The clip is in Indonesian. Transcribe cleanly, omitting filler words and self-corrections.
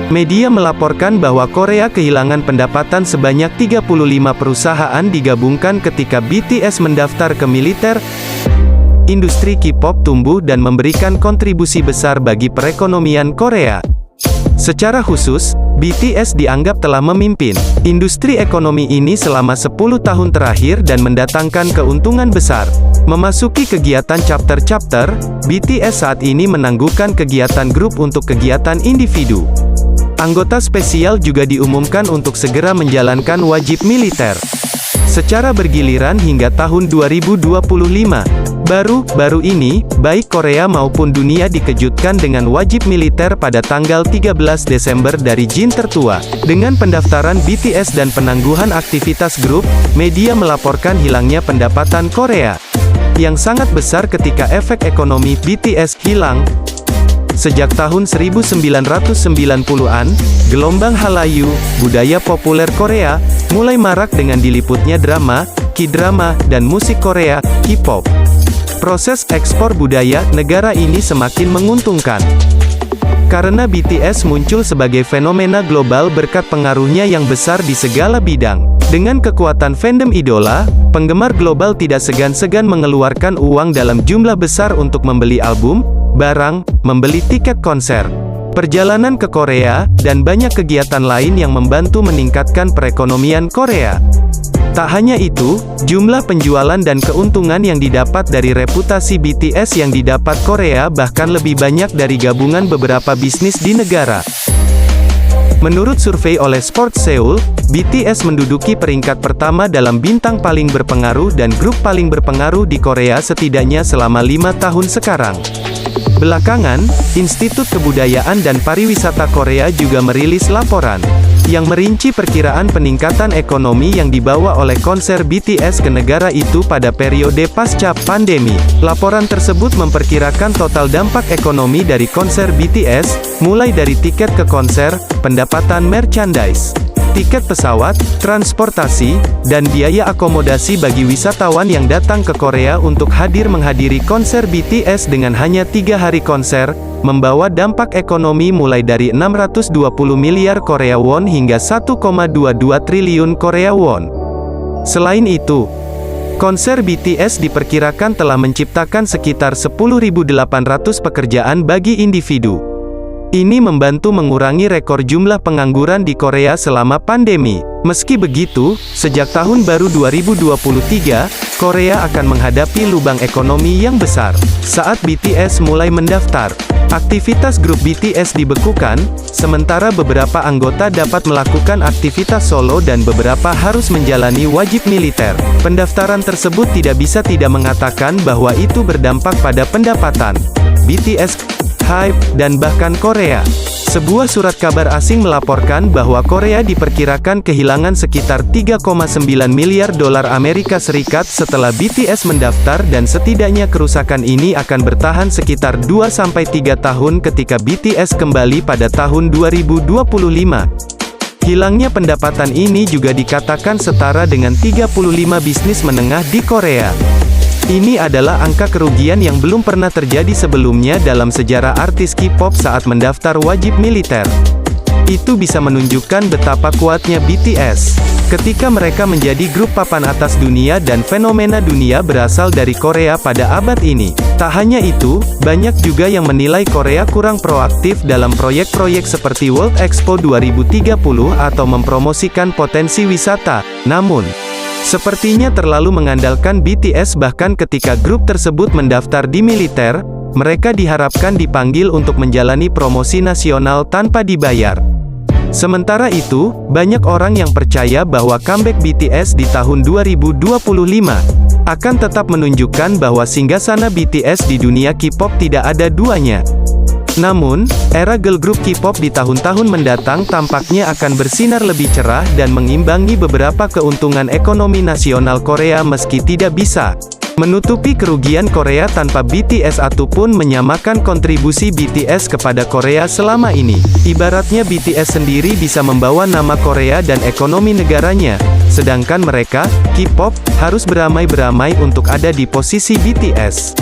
Media melaporkan bahwa Korea kehilangan pendapatan sebanyak 35 perusahaan digabungkan ketika BTS mendaftar ke militer. Industri K-pop tumbuh dan memberikan kontribusi besar bagi perekonomian Korea. Secara khusus, BTS dianggap telah memimpin industri ekonomi ini selama 10 tahun terakhir dan mendatangkan keuntungan besar. Memasuki kegiatan chapter-chapter, BTS saat ini menangguhkan kegiatan grup untuk kegiatan individu. Anggota spesial juga diumumkan untuk segera menjalankan wajib militer secara bergiliran hingga tahun 2025. Baru-baru ini, baik Korea maupun dunia dikejutkan dengan wajib militer pada tanggal 13 Desember dari Jin tertua. Dengan pendaftaran BTS dan penangguhan aktivitas grup, media melaporkan hilangnya pendapatan Korea yang sangat besar ketika efek ekonomi BTS hilang. Sejak tahun 1990-an, gelombang Hallyu, budaya populer Korea, mulai marak dengan diliputnya drama, K-drama, dan musik Korea, K-pop. Proses ekspor budaya negara ini semakin menguntungkan. Karena BTS muncul sebagai fenomena global berkat pengaruhnya yang besar di segala bidang. Dengan kekuatan fandom idola, penggemar global tidak segan-segan mengeluarkan uang dalam jumlah besar untuk membeli album, barang, membeli tiket konser, perjalanan ke Korea, dan banyak kegiatan lain yang membantu meningkatkan perekonomian Korea. Tak hanya itu, jumlah penjualan dan keuntungan yang didapat dari reputasi BTS yang didapat Korea bahkan lebih banyak dari gabungan beberapa bisnis di negara. Menurut survei oleh Sports Seoul, BTS menduduki peringkat pertama dalam bintang paling berpengaruh dan grup paling berpengaruh di Korea setidaknya selama 5 tahun sekarang. Belakangan, Institut Kebudayaan dan Pariwisata Korea juga merilis laporan yang merinci perkiraan peningkatan ekonomi yang dibawa oleh konser BTS ke negara itu pada periode pasca pandemi. Laporan tersebut memperkirakan total dampak ekonomi dari konser BTS, mulai dari tiket ke konser, pendapatan merchandise, tiket pesawat, transportasi, dan biaya akomodasi bagi wisatawan yang datang ke Korea untuk hadir menghadiri konser BTS dengan hanya 3 hari konser, membawa dampak ekonomi mulai dari 620 miliar Korea won hingga 1,22 triliun Korea won. Selain itu, konser BTS diperkirakan telah menciptakan sekitar 10.800 pekerjaan bagi individu. Ini membantu mengurangi rekor jumlah pengangguran di Korea selama pandemi. Meski begitu, sejak tahun baru 2023, Korea akan menghadapi lubang ekonomi yang besar. Saat BTS mulai mendaftar, aktivitas grup BTS dibekukan, sementara beberapa anggota dapat melakukan aktivitas solo dan beberapa harus menjalani wajib militer. Pendaftaran tersebut tidak bisa tidak mengatakan bahwa itu berdampak pada pendapatan BTS, HYBE, dan bahkan Korea. Sebuah surat kabar asing melaporkan bahwa Korea diperkirakan kehilangan sekitar 3,9 miliar dolar Amerika Serikat setelah BTS mendaftar dan setidaknya kerusakan ini akan bertahan sekitar 2-3 tahun ketika BTS kembali pada tahun 2025. Hilangnya pendapatan ini juga dikatakan setara dengan 35 bisnis menengah di Korea. Ini adalah angka kerugian yang belum pernah terjadi sebelumnya dalam sejarah artis K-pop saat mendaftar wajib militer. Itu bisa menunjukkan betapa kuatnya BTS ketika mereka menjadi grup papan atas dunia dan fenomena dunia berasal dari Korea pada abad ini. Tak hanya itu, banyak juga yang menilai Korea kurang proaktif dalam proyek-proyek seperti World Expo 2030 atau mempromosikan potensi wisata. Namun, sepertinya terlalu mengandalkan BTS. Bahkan ketika grup tersebut mendaftar di militer, mereka diharapkan dipanggil untuk menjalani promosi nasional tanpa dibayar. Sementara itu, banyak orang yang percaya bahwa comeback BTS di tahun 2025 akan tetap menunjukkan bahwa singgasana BTS di dunia K-pop tidak ada duanya. Namun, era girl group K-pop di tahun-tahun mendatang tampaknya akan bersinar lebih cerah dan mengimbangi beberapa keuntungan ekonomi nasional Korea meski tidak bisa menutupi kerugian Korea tanpa BTS ataupun menyamakan kontribusi BTS kepada Korea selama ini. Ibaratnya BTS sendiri bisa membawa nama Korea dan ekonomi negaranya, sedangkan mereka, K-pop, harus beramai-beramai untuk ada di posisi BTS.